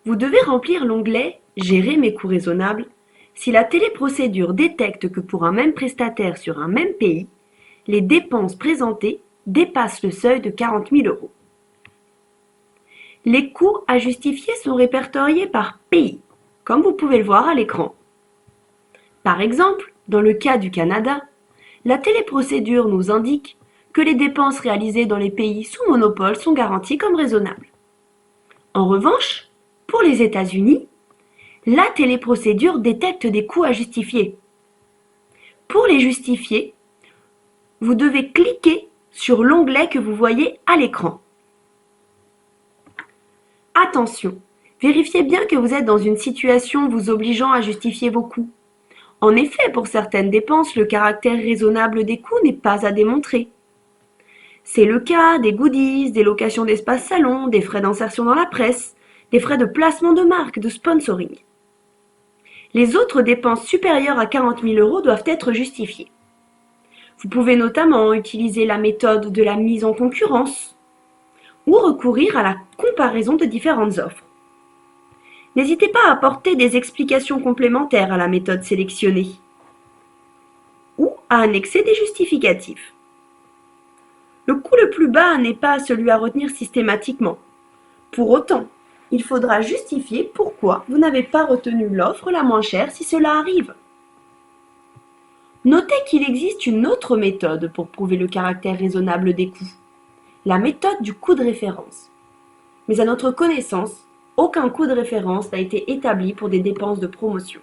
Vous devez remplir l'onglet Gérer mes coûts raisonnables si la téléprocédure détecte que pour un même prestataire sur un même pays, les dépenses présentées dépassent le seuil de 40 000 euros. Les coûts à justifier sont répertoriés par pays, comme vous pouvez le voir à l'écran. Par exemple, dans le cas du Canada, la téléprocédure nous indique que les dépenses réalisées dans les pays sous monopole sont garanties comme raisonnables. En revanche, pour les États-Unis, la téléprocédure détecte des coûts à justifier. Pour les justifier, vous devez cliquer sur l'onglet que vous voyez à l'écran. Attention, vérifiez bien que vous êtes dans une situation vous obligeant à justifier vos coûts. En effet, pour certaines dépenses, le caractère raisonnable des coûts n'est pas à démontrer. C'est le cas des goodies, des locations d'espace salon, des frais d'insertion dans la presse, des frais de placement de marque, de sponsoring. Les autres dépenses supérieures à 40 000 euros doivent être justifiées. Vous pouvez notamment utiliser la méthode de la mise en concurrence ou recourir à la comparaison de différentes offres. N'hésitez pas à apporter des explications complémentaires à la méthode sélectionnée ou à annexer des justificatifs. Le coût le plus bas n'est pas celui à retenir systématiquement. Pour autant, il faudra justifier pourquoi vous n'avez pas retenu l'offre la moins chère si cela arrive. Notez qu'il existe une autre méthode pour prouver le caractère raisonnable des coûts, la méthode du coût de référence. Mais à notre connaissance, aucun coût de référence n'a été établi pour des dépenses de promotion.